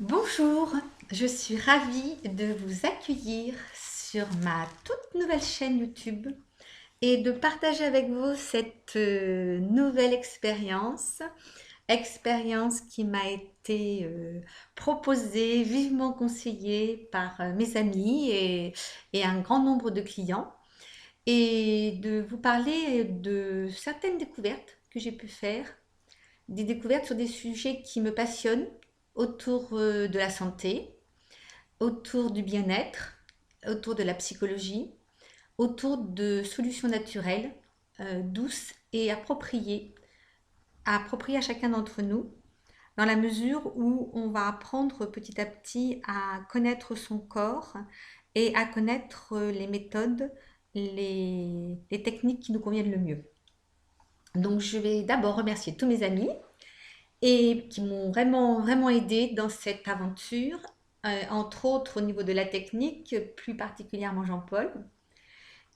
Bonjour, je suis ravie de vous accueillir sur ma toute nouvelle chaîne YouTube et de partager avec vous cette nouvelle expérience qui m'a été proposée, vivement conseillée par mes amis et un grand nombre de clients, et de vous parler de certaines découvertes que j'ai pu faire, des découvertes sur des sujets qui me passionnent autour de la santé, autour du bien-être, autour de la psychologie, autour de solutions naturelles, douces et appropriées à chacun d'entre nous, dans la mesure où on va apprendre petit à petit à connaître son corps et à connaître les méthodes, les techniques qui nous conviennent le mieux. Donc je vais d'abord remercier tous mes amis et qui m'ont vraiment aidé dans cette aventure, entre autres au niveau de la technique, plus particulièrement Jean-Paul.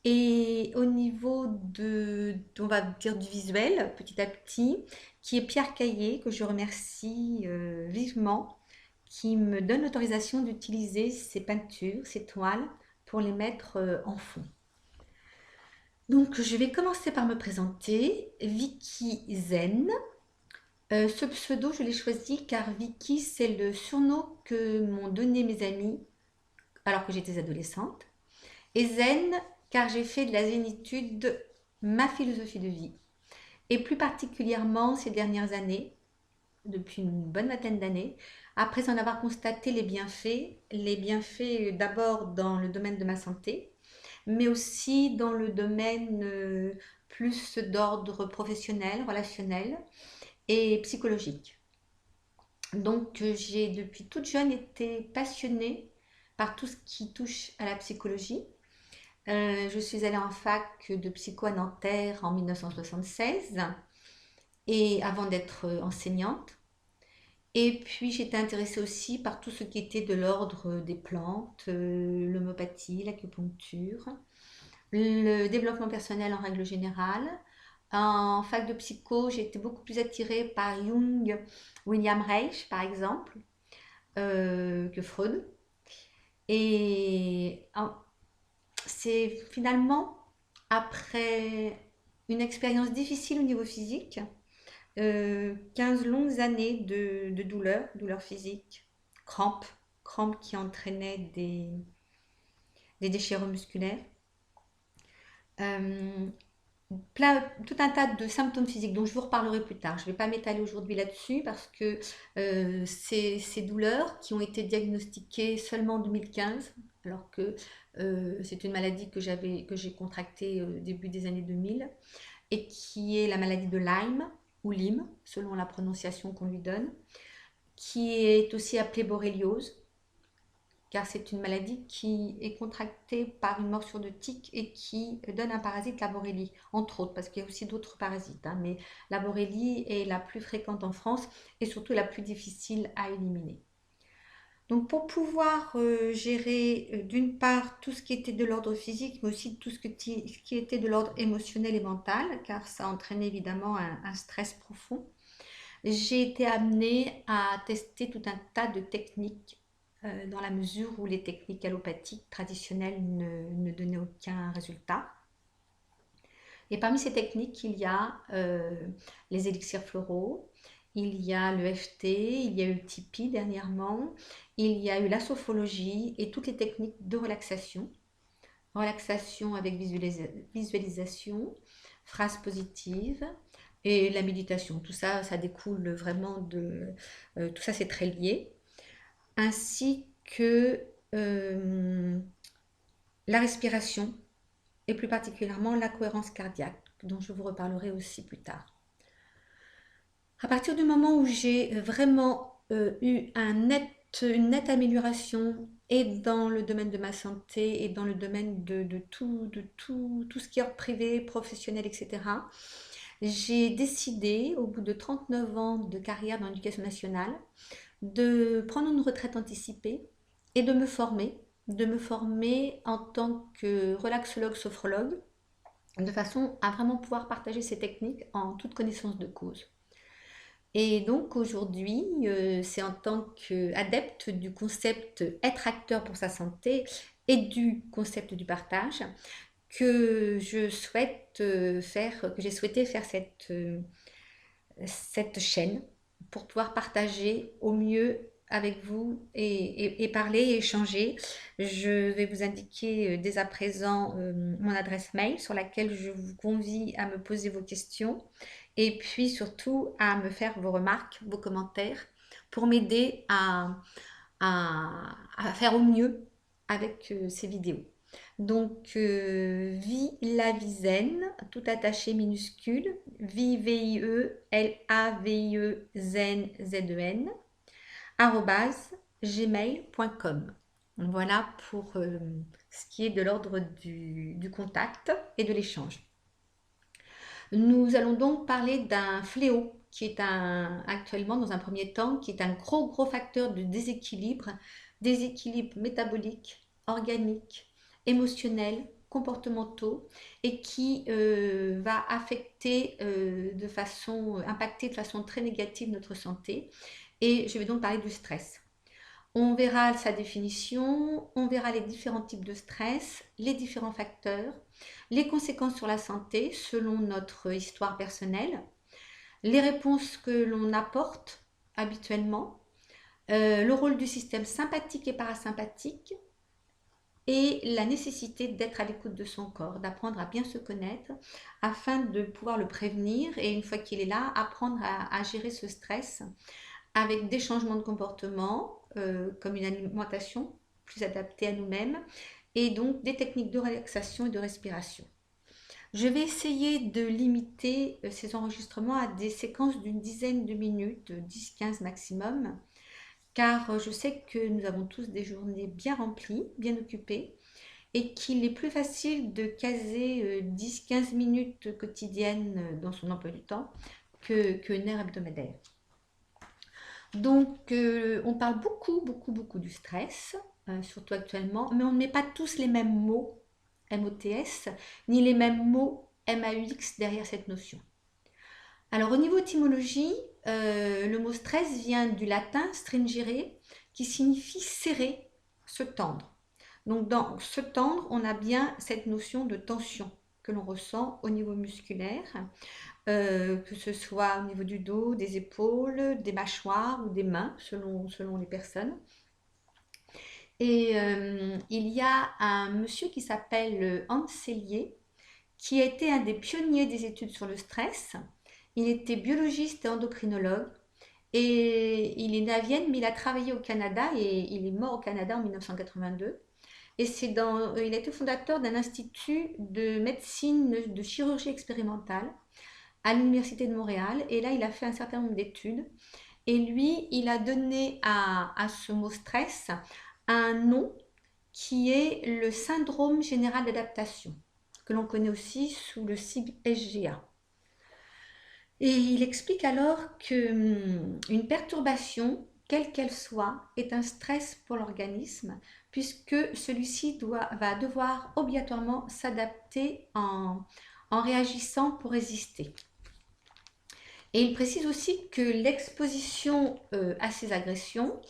Et au niveau on va dire du visuel, petit à petit, qui est Pierre Caillé, que je remercie vivement, qui me donne l'autorisation d'utiliser ces peintures, ces toiles, pour les mettre en fond. Donc je vais commencer par me présenter, Vicky Zen. Ce pseudo, je l'ai choisi car Vicky, c'est le surnom que m'ont donné mes amis alors que j'étais adolescente. Et Zen, car j'ai fait de la zénitude ma philosophie de vie. Et plus particulièrement ces dernières années, depuis une bonne vingtaine d'années, après en avoir constaté les bienfaits d'abord dans le domaine de ma santé, mais aussi dans le domaine plus d'ordre professionnel, relationnel et psychologique. Donc, j'ai depuis toute jeune été passionnée par tout ce qui touche à la psychologie. Je suis allée en fac de psycho à Nanterre en 1976 et avant d'être enseignante. Et puis j'étais intéressée aussi par tout ce qui était de l'ordre des plantes, l'homéopathie, l'acupuncture, le développement personnel en règle générale. En fac de psycho, j'ai été beaucoup plus attirée par Jung, William Reich par exemple, que Freud. Et c'est finalement après une expérience difficile au niveau physique, 15 longues années de douleurs physiques, crampes, crampes qui entraînaient des déchirures musculaires, euh, tout un tas de symptômes physiques dont je vous reparlerai plus tard. Je ne vais pas m'étaler aujourd'hui là-dessus parce que ces douleurs qui ont été diagnostiquées seulement en 2015, alors que c'est une maladie que j'ai contractée au début des années 2000, et qui est la maladie de Lyme ou Lyme, selon la prononciation qu'on lui donne, qui est aussi appelée borréliose, car c'est une maladie qui est contractée par une morsure de tique et qui donne un parasite, la borrélie, entre autres, parce qu'il y a aussi d'autres parasites, hein, mais la borrélie est la plus fréquente en France et surtout la plus difficile à éliminer. Donc pour pouvoir gérer d'une part tout ce qui était de l'ordre physique, mais aussi tout ce qui était de l'ordre émotionnel et mental, car ça entraîne évidemment un stress profond, j'ai été amenée à tester tout un tas de techniques dans la mesure où les techniques allopathiques traditionnelles ne donnaient aucun résultat. Et parmi ces techniques, il y a les élixirs floraux, il y a le FT, il y a eu le Tipeee dernièrement, il y a eu la sophologie et toutes les techniques de relaxation. Relaxation avec visualisation, phrases positives et la méditation. Tout ça, ça découle vraiment de... tout ça, c'est très lié. Ainsi que la respiration et plus particulièrement la cohérence cardiaque, dont je vous reparlerai aussi plus tard. À partir du moment où j'ai vraiment eu une nette amélioration et dans le domaine de ma santé et dans le domaine tout ce qui est privé, professionnel, etc., j'ai décidé, au bout de 39 ans de carrière dans l'éducation nationale, de prendre une retraite anticipée et de me former en tant que relaxologue sophrologue, de façon à vraiment pouvoir partager ces techniques en toute connaissance de cause. Et donc aujourd'hui, c'est en tant qu'adepte du concept être acteur pour sa santé et du concept du partage que que j'ai souhaité faire cette chaîne pour pouvoir partager au mieux avec vous et parler et échanger. Je vais vous indiquer dès à présent mon adresse mail sur laquelle je vous convie à me poser vos questions et puis surtout à me faire vos remarques, vos commentaires pour m'aider à faire au mieux avec ces vidéos. Donc, vie la vie zen, tout attaché minuscule, vie V-I-E, L-A-V-I-E, zen, Z-E-N, arrobase, gmail.com. Voilà pour ce qui est de l'ordre du contact et de l'échange. Nous allons donc parler d'un fléau qui est actuellement, dans un premier temps, qui est un gros facteur de déséquilibre métabolique, organique, émotionnel, comportementaux et qui va impacter de façon très négative notre santé. Et je vais donc parler du stress. On verra sa définition, on verra les différents types de stress, les différents facteurs, les conséquences sur la santé selon notre histoire personnelle, les réponses que l'on apporte habituellement, le rôle du système sympathique et parasympathique et la nécessité d'être à l'écoute de son corps, d'apprendre à bien se connaître afin de pouvoir le prévenir et une fois qu'il est là, apprendre à gérer ce stress avec des changements de comportement, comme une alimentation plus adaptée à nous-mêmes, et donc des techniques de relaxation et de respiration. Je vais essayer de limiter ces enregistrements à des séquences d'une dizaine de minutes, 10-15 maximum, car je sais que nous avons tous des journées bien remplies, bien occupées, et qu'il est plus facile de caser 10-15 minutes quotidiennes dans son emploi du temps qu'une heure hebdomadaire. Donc, on parle beaucoup du stress, surtout actuellement, mais on ne met pas tous les mêmes mots, M-O-T-S, ni les mêmes mots, M-A-U-X, derrière cette notion. Alors, au niveau étymologie, le mot stress vient du latin stringere, qui signifie serrer, se tendre. Donc, dans se tendre, on a bien cette notion de tension que l'on ressent au niveau musculaire. Que ce soit au niveau du dos, des épaules, des mâchoires ou des mains, selon les personnes. Et il y a un monsieur qui s'appelle Hans Selye, qui a été un des pionniers des études sur le stress. Il était biologiste et endocrinologue. Et il est né à Vienne, mais il a travaillé au Canada et il est mort au Canada en 1982. Et il a été fondateur d'un institut de médecine, de chirurgie expérimentale à l'Université de Montréal. Et là, il a fait un certain nombre d'études. Et lui, il a donné à ce mot stress un nom qui est le syndrome général d'adaptation, que l'on connaît aussi sous le sigle SGA. Et il explique alors qu'une perturbation, quelle qu'elle soit, est un stress pour l'organisme, puisque celui-ci va devoir obligatoirement s'adapter en réagissant pour résister. Et il précise aussi que l'exposition à ces agressions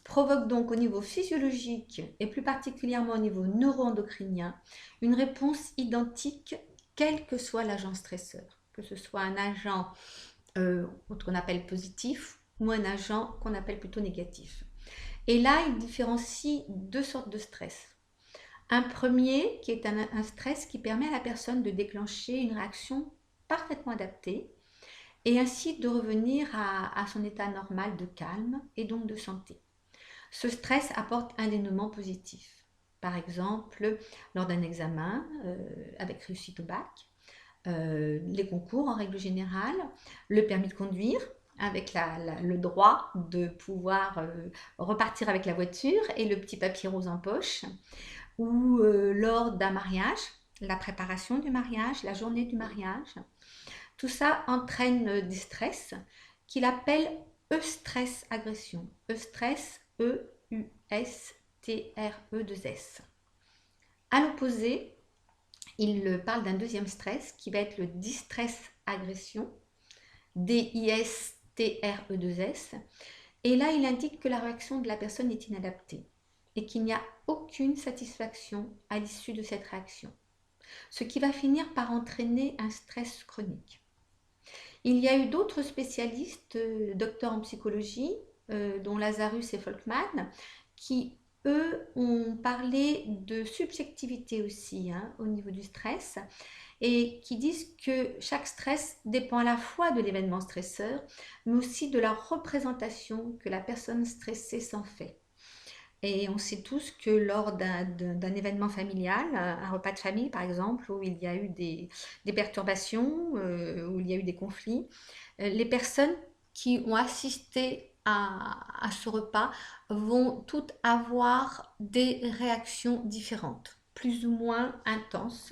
provoque donc au niveau physiologique et plus particulièrement au niveau neuroendocrinien une réponse identique quel que soit l'agent stresseur, que ce soit un agent qu'on appelle positif ou un agent qu'on appelle plutôt négatif. Et là, il différencie deux sortes de stress. Un premier qui est un stress qui permet à la personne de déclencher une réaction parfaitement adaptée et ainsi de revenir à son état normal de calme et donc de santé. Ce stress apporte un dénouement positif. Par exemple, lors d'un examen avec réussite au bac, les concours en règle générale, le permis de conduire avec le droit de pouvoir repartir avec la voiture et le petit papier rose en poche, ou lors d'un mariage, la préparation du mariage, la journée du mariage. Tout ça entraîne des stress qu'il appelle eustress agression. Eustress, E-U-S-T-R-E-2-S. À l'opposé, il parle d'un deuxième stress qui va être le distress agression, D-I-S-T-R-E-S TRE2S. Et là, il indique que la réaction de la personne est inadaptée et qu'il n'y a aucune satisfaction à l'issue de cette réaction, ce qui va finir par entraîner un stress chronique. Il y a eu d'autres spécialistes, docteurs en psychologie, dont Lazarus et Folkman, qui, eux, ont parlé de subjectivité aussi, hein, au niveau du stress, et qui disent que chaque stress dépend à la fois de l'événement stresseur, mais aussi de la représentation que la personne stressée s'en fait. Et on sait tous que lors d'un événement familial, un repas de famille par exemple, où il y a eu des perturbations, où il y a eu des conflits, les personnes qui ont assisté à ce repas vont toutes avoir des réactions différentes, plus ou moins intenses.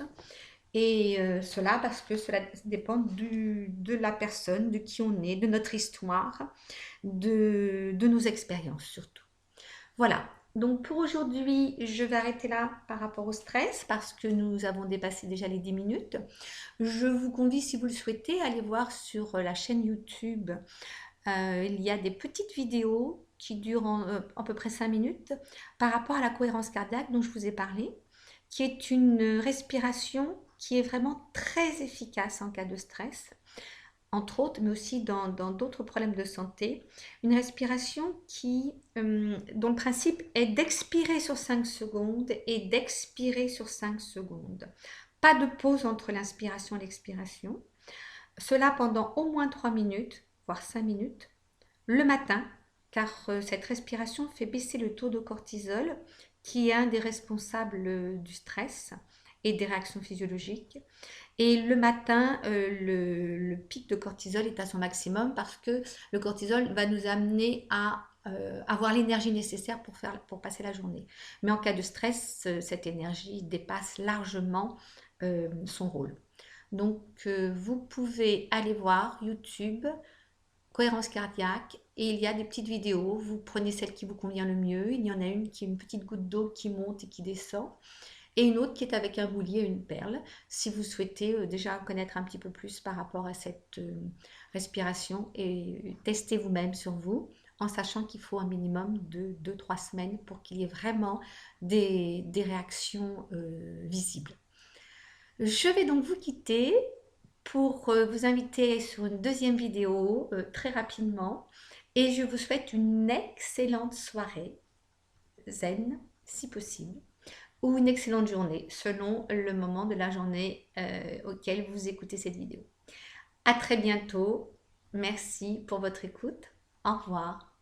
Et cela parce que cela dépend de la personne, de qui on est, de notre histoire, de nos expériences surtout. Voilà, donc pour aujourd'hui, je vais arrêter là par rapport au stress parce que nous avons dépassé déjà les 10 minutes. Je vous convie, si vous le souhaitez, à aller voir sur la chaîne YouTube. Il y a des petites vidéos qui durent à peu près 5 minutes par rapport à la cohérence cardiaque dont je vous ai parlé, qui est une respiration qui est vraiment très efficace en cas de stress, entre autres, mais aussi dans d'autres problèmes de santé. Une respiration dont le principe est d'expirer sur 5 secondes et d'expirer sur 5 secondes. Pas de pause entre l'inspiration et l'expiration. Cela pendant au moins 3 minutes, voire 5 minutes, le matin, car cette respiration fait baisser le taux de cortisol, qui est un des responsables du stress et des réactions physiologiques. Et le matin, le pic de cortisol est à son maximum parce que le cortisol va nous amener à avoir l'énergie nécessaire pour passer la journée. Mais en cas de stress, cette énergie dépasse largement son rôle. Donc, vous pouvez aller voir YouTube, cohérence cardiaque, et il y a des petites vidéos. Vous prenez celle qui vous convient le mieux. Il y en a une qui est une petite goutte d'eau qui monte et qui descend, et une autre qui est avec un boulier et une perle, si vous souhaitez déjà connaître un petit peu plus par rapport à cette respiration et tester vous-même sur vous, en sachant qu'il faut un minimum de 2-3 semaines pour qu'il y ait vraiment des réactions visibles. Je vais donc vous quitter pour vous inviter sur une deuxième vidéo très rapidement, et je vous souhaite une excellente soirée zen si possible, ou une excellente journée selon le moment de la journée auquel vous écoutez cette vidéo. À très bientôt. Merci pour votre écoute. Au revoir.